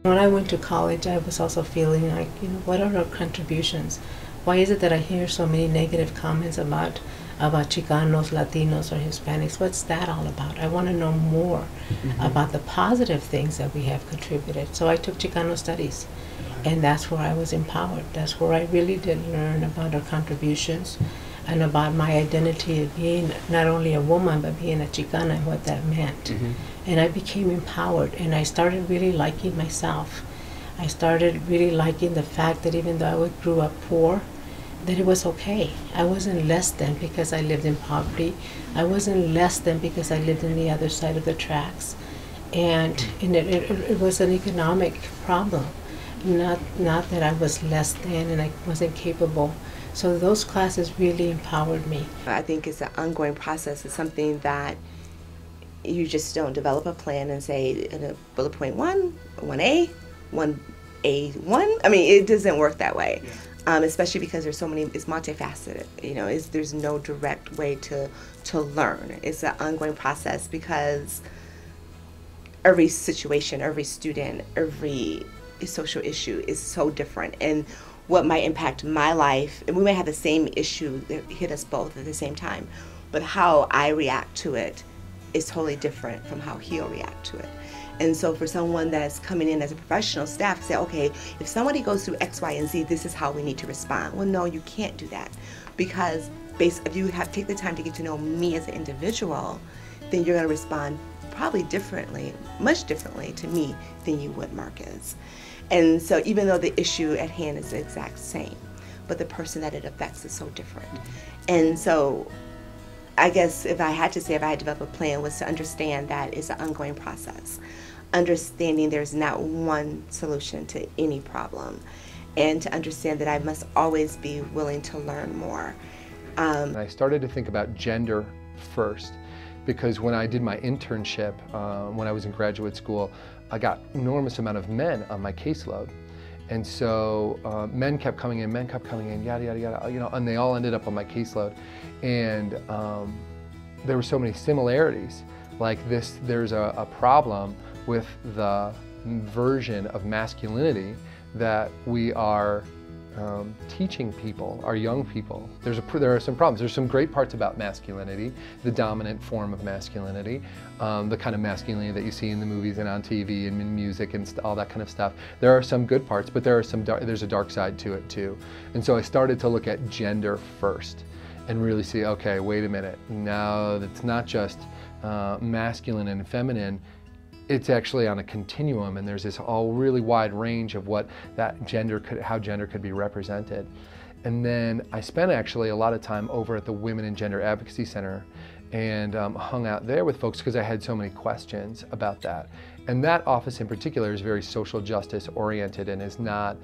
When I went to college, I was also feeling like, what are our contributions? Why is it that I hear so many negative comments about Chicanos, Latinos, or Hispanics? What's that all about? I want to know more about the positive things that we have contributed. So I took Chicano Studies, and that's where I was empowered. That's where I really did learn about our contributions and about my identity of being not only a woman, but being a Chicana and what that meant. And I became empowered, and I started really liking myself. I started really liking the fact that even though I grew up poor, that it was okay. I wasn't less than because I lived in poverty. I wasn't less than because I lived in the other side of the tracks. And it was an economic problem, not that I was less than and I wasn't capable. So those classes really empowered me. I think it's an ongoing process. It's something that you just don't develop a plan and say in a bullet point 1A, 1A1. I mean, it doesn't work that way. Especially because there's so many, it's multifaceted. There's no direct way to learn. It's an ongoing process because every situation, every student, every social issue is so different. And what might impact my life, and we may have the same issue that hit us both at the same time, but how I react to it is totally different from how he'll react to it. And so for someone that's coming in as a professional staff, say, okay, if somebody goes through X, Y, and Z, this is how we need to respond. Well, no, you can't do that, because if you take the time to get to know me as an individual, then you're going to respond probably differently, much differently to me than you would Marcus. And so even though the issue at hand is the exact same, but the person that it affects is so different. And so I guess if I had to develop a plan, was to understand that it's an ongoing process. Understanding there's not one solution to any problem, and to understand that I must always be willing to learn more. I started to think about gender first, because when I did my internship, when I was in graduate school, I got an enormous amount of men on my caseload. And so men kept coming in, yada, yada, yada, and they all ended up on my caseload. And there were so many similarities. Like there's a problem with the version of masculinity that we are teaching people, our young people. There are some problems. There's some great parts about masculinity, the dominant form of masculinity, the kind of masculinity that you see in the movies and on TV and in music and all that kind of stuff. There are some good parts, but there's a dark side to it too. And so I started to look at gender first and really see, okay, wait a minute. No, it's not just masculine and feminine. It's actually on a continuum, and there's this all really wide range of what that how gender could be represented. And then I spent actually a lot of time over at the Women and Gender Advocacy Center and hung out there with folks because I had so many questions about that. And that office in particular is very social justice oriented and is not,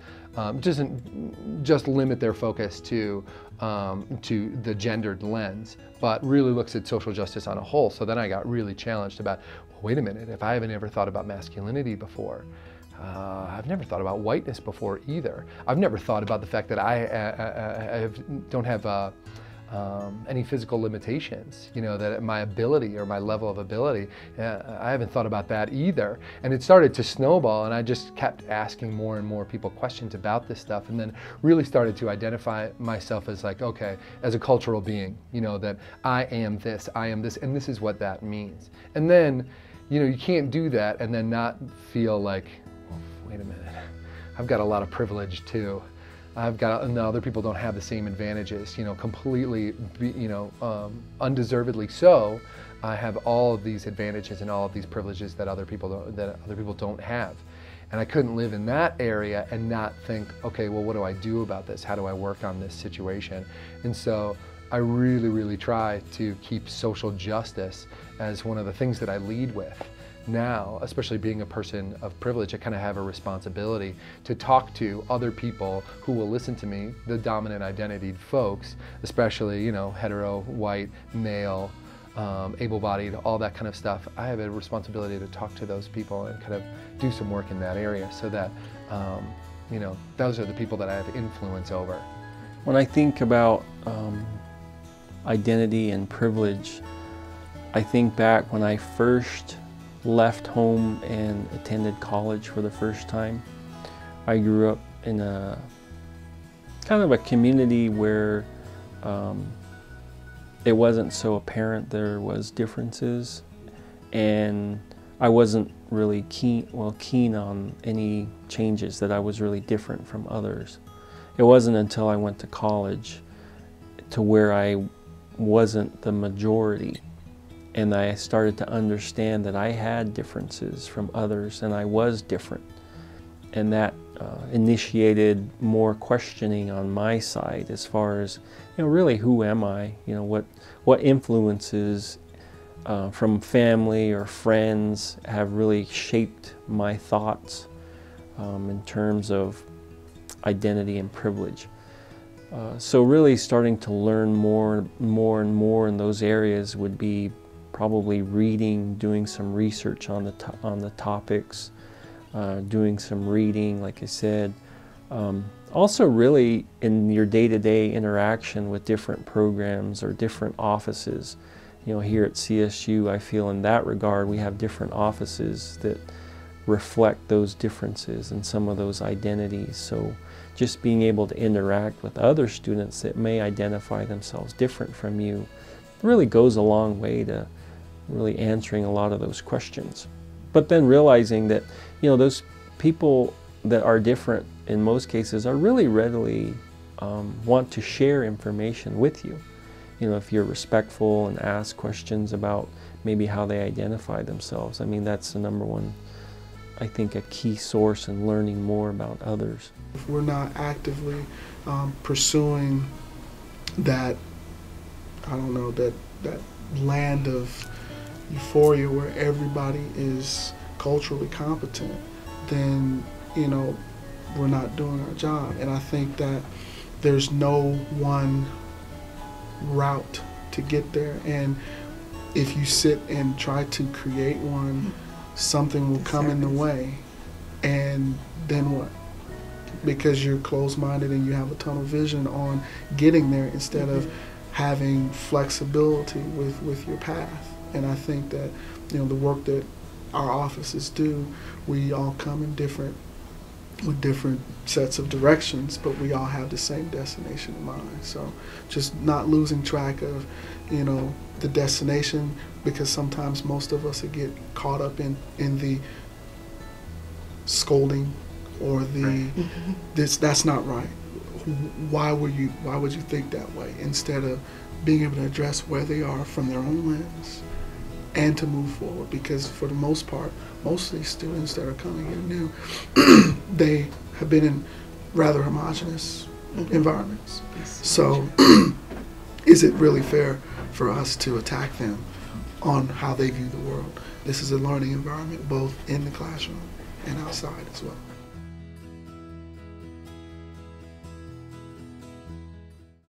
doesn't just limit their focus to the gendered lens, but really looks at social justice on a whole. So then I got really challenged about, well, wait a minute, if I haven't ever thought about masculinity before, I've never thought about whiteness before either. I've never thought about the fact that I don't have any physical limitations, that my ability or my level of ability, I haven't thought about that either. And it started to snowball, and I just kept asking more and more people questions about this stuff, and then really started to identify myself as like, okay, as a cultural being, that I am this, and this is what that means. And then, you can't do that and then not feel like, oh, wait a minute, I've got a lot of privilege too. And other people don't have the same advantages, completely, undeservedly so. I have all of these advantages and all of these privileges that other people don't have. And I couldn't live in that area and not think, okay, well, what do I do about this? How do I work on this situation? And so I really, really try to keep social justice as one of the things that I lead with. Now, especially being a person of privilege, I kind of have a responsibility to talk to other people who will listen to me, the dominant identitied folks, especially, hetero, white, male, able-bodied, all that kind of stuff. I have a responsibility to talk to those people and kind of do some work in that area so that, those are the people that I have influence over. When I think about identity and privilege, I think back when I first left home and attended college for the first time. I grew up in a kind of a community where it wasn't so apparent there was differences, and I wasn't really keen on any changes, that I was really different from others. It wasn't until I went to college to where I wasn't the majority, and I started to understand that I had differences from others and I was different, and that initiated more questioning on my side as far as, really, who am I? What influences from family or friends have really shaped my thoughts in terms of identity and privilege. So really starting to learn more and more in those areas would be probably reading, doing some research on the topics, doing some reading, like I said. Also really in your day-to-day interaction with different programs or different offices. Here at CSU, I feel in that regard we have different offices that reflect those differences and some of those identities. So just being able to interact with other students that may identify themselves different from you really goes a long way to really answering a lot of those questions. But then realizing that, those people that are different in most cases are really readily want to share information with you. If you're respectful and ask questions about maybe how they identify themselves. I mean, that's the number one, I think, a key source in learning more about others. If we're not actively pursuing that, that land of euphoria where everybody is culturally competent, then, we're not doing our job. And I think that there's no one route to get there, and if you sit and try to create one, something will come in the way, and then what? Because you're closed-minded and you have a tunnel vision on getting there instead of having flexibility with your path. And I think that the work that our offices do, we all come in with different sets of directions, but we all have the same destination in mind. So just not losing track of, the destination, because sometimes most of us get caught up in the scolding or the that's not right. Why would you think that way? Instead of being able to address where they are from their own lens and to move forward, because for the most part, most of these students that are coming in new, they have been in rather homogenous environments. So is it really fair for us to attack them on how they view the world? This is a learning environment both in the classroom and outside as well.